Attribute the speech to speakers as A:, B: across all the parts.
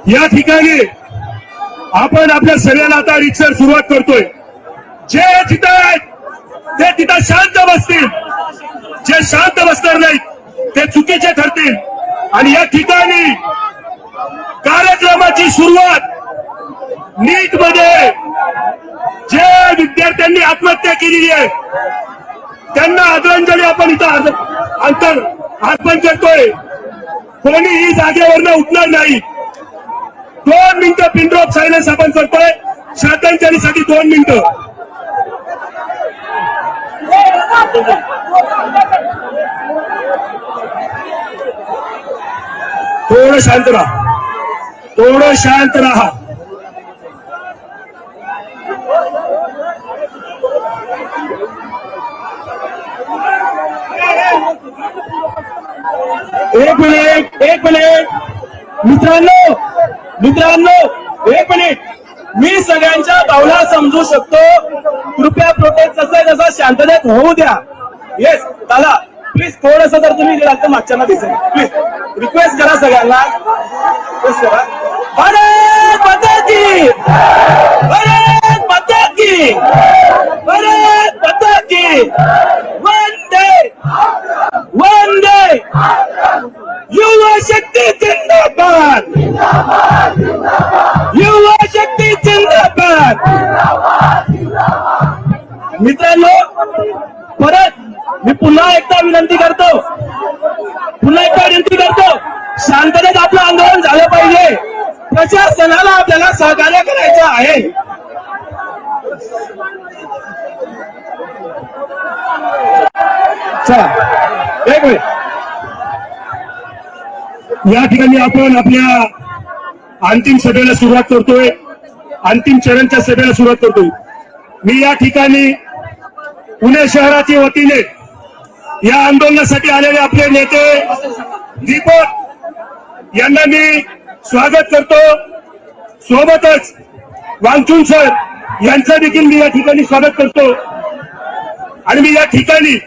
A: या ठिकाणी आपण आपल्या सगळ्याला आता रिक्षावर सुरुवात करतोय. जे तिथं आहेत ते तिथं शांत बसतील, जे शांत बसणार नाहीत ते चुकीचे ठरतील. आणि या ठिकाणी कार्यक्रमाची सुरुवात नीट मध्ये जे विद्यार्थ्यांनी आत्महत्या केलेली आहे त्यांना आदरांजली आपण इथं अंतर अर्पण करतोय. कोणीही जागेवरनं उठणार नाही. 2 मिनिटं पिन ड्रॉप सायलेन्स आपण करतोय. श्रद्धांजलीसाठी 2 मिनिटं. थोडं शांत राहा, थोडं शांत राहा. एक मिनिट मित्रांनो एक मिनिट. मी सगळ्यांच्या भावना समजू शकतो. कृपया प्रोटेस्ट जसं शांततेत होऊ द्या. येस दादा प्लीज थोडस जर तुम्ही गेलात मागच्यांना दिसेल प्लीज रिक्वेस्ट करा सगळ्यांना. रिक्वेस्ट करा. भारत माता की, भारत माता की, भारत माता की. वंदे वंदे. युवा शक्ती जिंदाबाद, युवा शक्ती जिंदाबाद. मित्रांनो परत मी पुन्हा एकदा विनंती करतो, शांततेत आपलं आंदोलन झालं पाहिजे. प्रशासनाला आपल्याला सहकार्य करायचं आहे. चला एक मिनिट. या ठिकाणी आपण आपल्या अंतिम सभेला सुरुवात करतोय, अंतिम चरणच्या सभेला सुरुवात करतोय. मी या ठिकाणी पुणे शहराच्या वतीने या आंदोलनासाठी आलेले आपले नेते दीपक यांना मी स्वागत करतो. सोबतच वांगचून सर यांचं देखील मी या ठिकाणी स्वागत करतो. आणि मी या ठिकाणी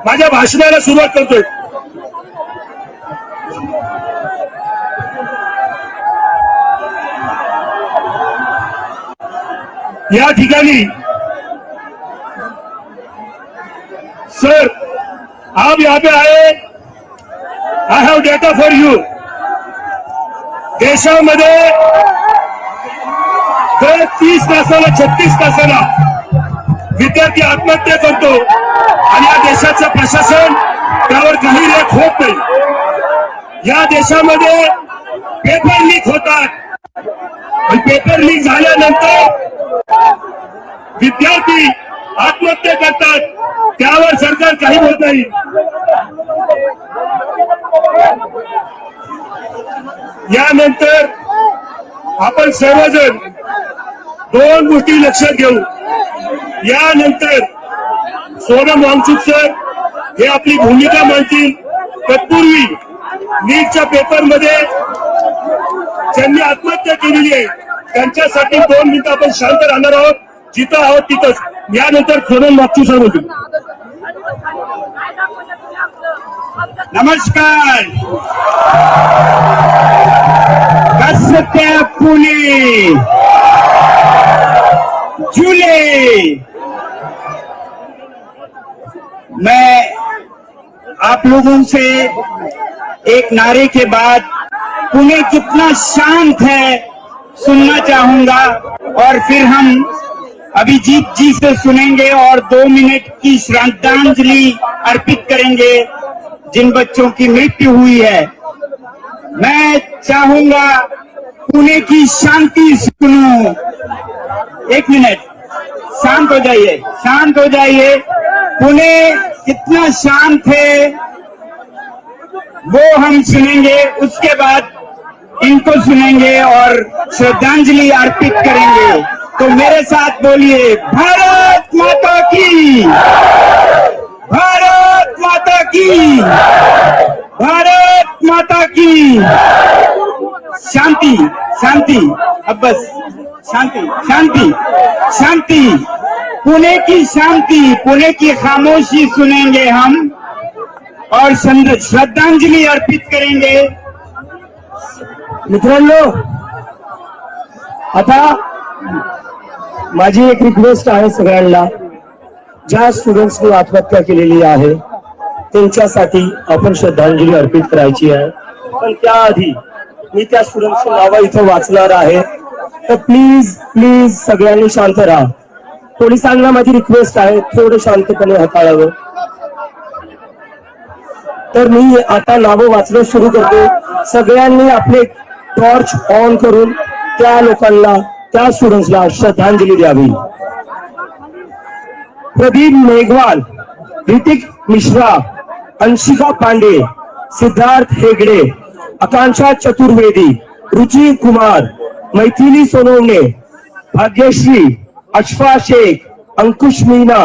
A: माझ्या भाषणाला सुरुवात करतोय. या ठिकाणी सर आप यहाँ पे आए, I have data for you. देशामध्ये दर 30 तासाला 36 तासाला विद्यार्थी आत्महत्या करतो आणि या देशाचं प्रशासन त्यावर काही लेख होत नाही. या देशामध्ये पेपर लीक होतात आणि पेपर लीक झाल्यानंतर विद्यार्थी आत्महत्या करतात, त्यावर सरकार काही बोलत नाही. यानंतर आपण सर्वजण 2 गोष्टी लक्षात घेऊ. यानंतर सोनम वांगचूक सर हे आपली भूमिका मांडतील. तत्पूर्वी नीटच्या पेपरमध्ये ज्यांनी आत्महत्या केलेली आहे त्यांच्यासाठी 2 मिनिटं आपण शांत राहणार आहोत. जिथं आहोत तिथंच. यानंतर सोनम वांगचूक सर होतील.
B: नमस्कार. कसत्या पुणे जुले. मैं आप लोगों से एक नारे के बाद पुणे कितना शांत है सुनना चाहूंगा और फिर हम अभिजीत जी से सुनेंगे और 2 मिनट की श्रद्धांजलि अर्पित करेंगे जिन बच्चों की मृत्यु हुई है. मैं चाहूंगा पुणे की शांति सुनो. 1 मिनट शांत हो जाइए, शांत हो जाइए. पुणे कितना शांत है वो हम सुनेंगे, उसके बाद इनको सुनेंगे और श्रद्धांजलि अर्पित करेंगे. तो मेरे साथ बोलिए भारत माता की, भारत माता की, भारत माता की. शांति शांति. अब बस शांति शांति शांति. पुणे की शांति, पुणे की खामोशी सुनेंगे हम और श्रद्धांजलि अर्पित करेंगे
A: मित्रांनो, आता माझी एक रिक्वेस्ट आहे सगळ्यांना, ज्या स्टुडंट्सनी आत्महत्या केलेली आहे त्यांच्यासाठी आपण श्रद्धांजली अर्पित करायची आहे. पण त्याआधी मी त्या स्टुडंट्सची नावं इथं वाचणार आहे, तर प्लीज प्लीज सगळ्यांनी शांत राहा. पोलिसांना माझी रिक्वेस्ट आहे, थोडं शांतपणे हाताळावं. तर मी आता नावं वाचणं सुरू करतो. सगळ्यांनी आपले टॉर्च ऑन करून त्या लोकांना, त्या स्टुडंट्सला श्रद्धांजली द्यावी. प्रदीप मेघवाल, ऋतिक मिश्रा, अंशिका पांडे, सिद्धार्थ हेगडे, आकांक्षा चतुर्वेदी, रुचि कुमार, मैथिली सोनवणे, भाग्यश्री, अशफा शेख, अंकुश मीना,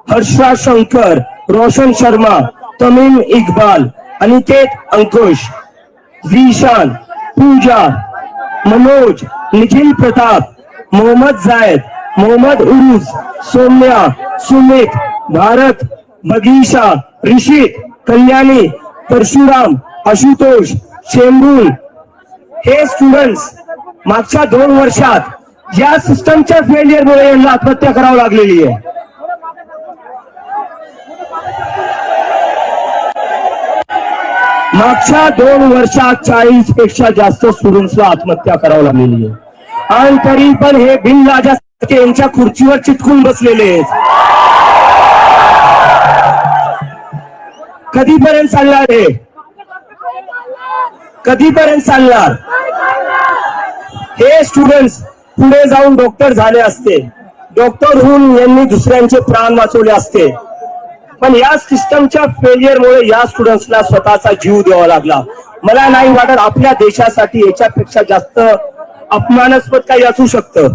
A: हर्षा शंकर, रोशन शर्मा, तमीम इकबाल, अनिकेत अंकुश, जीशान, पूजा, मनोज, निखिल प्रताप, मोहम्मद जायद, मोहम्मद उरुज, सौम्या, सुमित, भारत, बगीशा, ऋषित, कल्याणी, परशुराम, आशुतोष, शेंबूल, हे स्टुडंट्स मागच्या 2 वर्षात या सिस्टमच्या फेलियरमुळे यांना आत्महत्या करावी लागलेली आहे. मागच्या 2 वर्षात 40 पेक्षा जास्त स्टुडंट्सला आत्महत्या करावी लागलेली आहे. आणि तरी पण हे बिनलाजासारखे यांच्या खुर्चीवर चिटकून बसलेले आहेत. कधीपर्यंत चालणार हे? कधीपर्यंत चालणार? हे स्टुडंट्स पुढे जाऊन डॉक्टर झाले असते, डॉक्टर होऊन यांनी दुसऱ्यांचे प्राण वाचवले असते, पण या सिस्टमच्या फेलियरमुळे या स्टुडंट्सला स्वतःचा जीव द्यावा लागला. मला नाही वाटत आपल्या देशासाठी याच्यापेक्षा जास्त अपमानास्पद काही असू शकतं.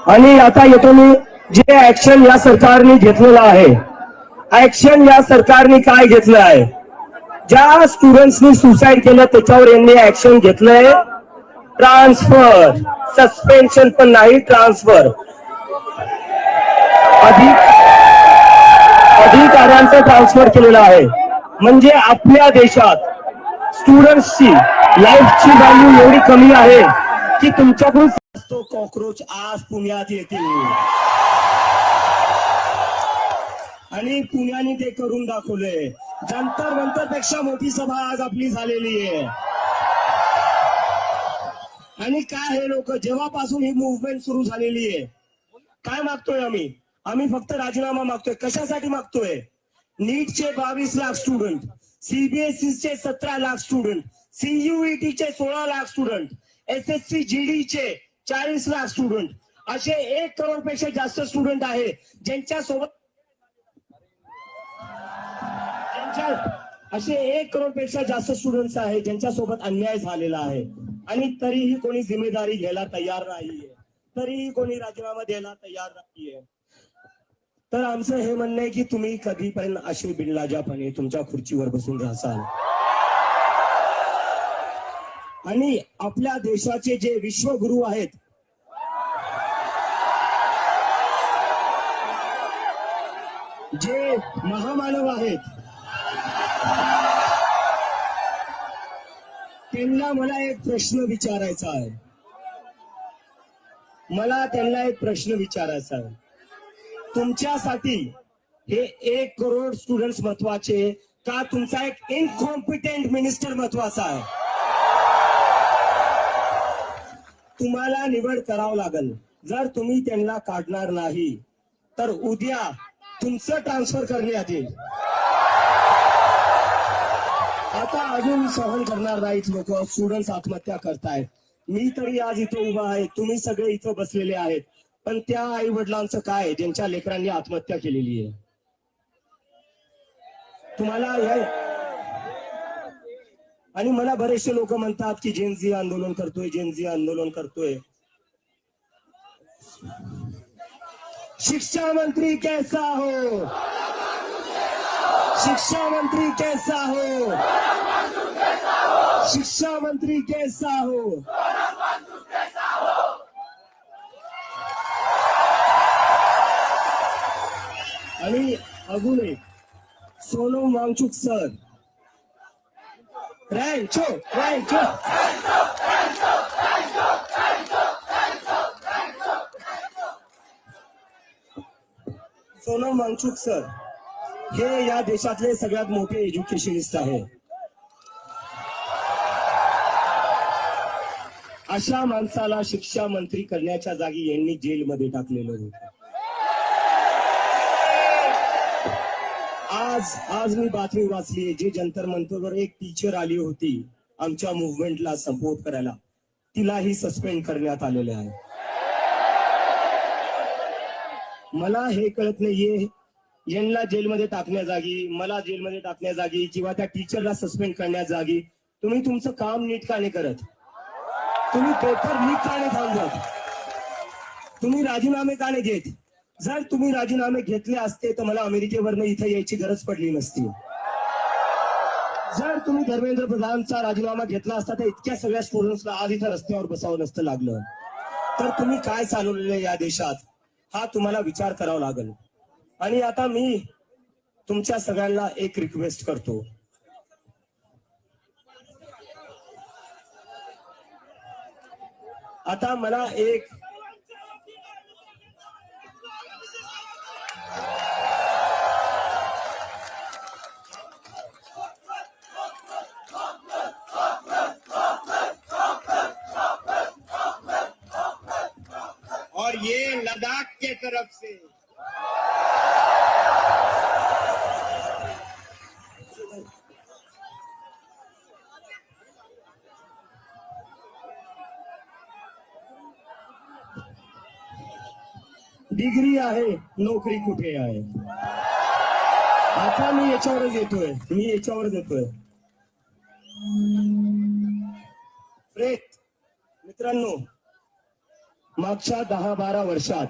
A: आणि आता येतो मी, जे ऍक्शन या सरकारने घेतलेलं आहे. ऍक्शन या सरकारने काय घेतलं आहे? ज्या स्टुडंट्सनी सुसाईड केलं त्याच्यावर यांनी ऍक्शन घेतलंय ट्रान्सफर, सस्पेन्शन पण नाही, ट्रान्सफर. अधिकाऱ्यांचं ट्रान्सफर केलेलं आहे. म्हणजे आपल्या देशात स्टुडंट्सची लाईफची व्हॅल्यू एवढी कमी आहे की तुमच्याकडून तो कॉक्रोच आज पुण्यात येतील आणि पुण्याने ते करून दाखवले. जंतर मंतर पेक्षा मोठी सभा आज आपली झालेली आहे. आणि काय हे लोक जेव्हापासून ही मुवमेंट सुरू झालेली आहे, काय मागतोय आम्ही? आम्ही फक्त राजीनामा मागतोय. कशासाठी मागतोय? नीटचे 22 लाख स्टुडंट, सीबीएसईचे 17 लाख स्टुडंट, सीयूईटीचे 16 लाख स्टुडंट, एसएससी जीडीचे 40 लाख स्टुडंट, असे 1 करोड पेक्षा जास्त स्टुडंट आहे ज्यांच्यासोबत असे 1 करोड पेक्षा जास्त स्टुडंट्स आहेत ज्यांच्यासोबत अन्याय झालेला आहे. आणि तरीही कोणी जिम्मेदारी घ्यायला तयार नाहीये, तरीही कोणी राजीनामा द्यायला तयार नाहीये. तर आमचं हे म्हणणं आहे की तुम्ही कधीपर्यंत अशी बिनलाजापणे तुमच्या खुर्चीवर बसून राहाल? आणि आपल्या देशाचे जे विश्वगुरु आहेत, जे महामानव आहेत, त्यांना मला एक प्रश्न विचारायचा आहे. त्यांना एक प्रश्न विचारायचा आहे. तुमच्यासाठी हे 1 करोड स्टुडंट्स महत्वाचे का तुमचा एक इनकॉम्पिटेंट मिनिस्टर महत्वाचा आहे? तुम्हाला निवड करावं लागेल. जर तुम्ही त्यांना काढणार नाही तर उद्या तुमचं ट्रान्सफर करण्यात येईल. आता अजून सहन करणार नाहीत लोक. स्टुडंट्स आत्महत्या करतायत. मी तरी आज इथं उभा आहे, तुम्ही सगळे इथं बसलेले आहेत, पण त्या आई वडिलांचं काय ज्यांच्या लेकरांनी आत्महत्या केलेली आहे? तुम्हाला आणि मला बरेचसे लोक म्हणतात की जेनझी आंदोलन करतोय, जेनझी आंदोलन करतोय. शिक्षा मंत्री कैसा हो? शिक्षा मंत्री कैसा हो? शिक्षा मंत्री कैसा हो?
C: अजून एक सोनम वांगचुक सर. रँचो रँचो. सोनम वांगचुक सर हे या देशातले सगळ्यात मोठे एज्युकेशनिस्ट आहे. अशा माणसाला शिक्षा मंत्री करण्याच्या जागी यांनी जेलमध्ये टाकलेलं होतं. आज मी बातमी वाचली जे जंतर मंतरवर एक टीचर आली होती आमच्या मुवमेंटला सपोर्ट करायला, तिलाही सस्पेंड करण्यात आलेले आहे. मला हे कळत नाहीये यांना जेलमध्ये टाकण्याजागी, मला जेलमध्ये टाकण्याजागी किंवा त्या टीचरला सस्पेंड करण्याजागी तुम्ही तुमचं काम नीट का नाही करत? तुम्ही पेपर लीक का नाही थांबवत? तुम्ही राजीनामे का नाही घेत? जर तुम्ही राजीनामे घेतले असते तर मला अमेरिकेवरनं इथे यायची गरज पडली नसती. जर तुम्ही धर्मेंद्र प्रधानचा राजीनामा घेतला असता तर इतक्या सगळ्या स्टुडंट्सला आज इथं रस्त्यावर बसावं नसतं लागलं. तर तुम्ही काय चालवलेलं या देशात हा तुम्हाला विचार करावा लागेल. आणि आता मी तुमच्या सगळ्यांना एक रिक्वेस्ट करतो. आता मला एक
B: और ये लद्दाख के तरफ से
C: डिग्री आहे, नोकरी कुठे आहे? आता मी याच्यावरच येतोय. मित्रांनो, मागच्या 10-12 वर्षात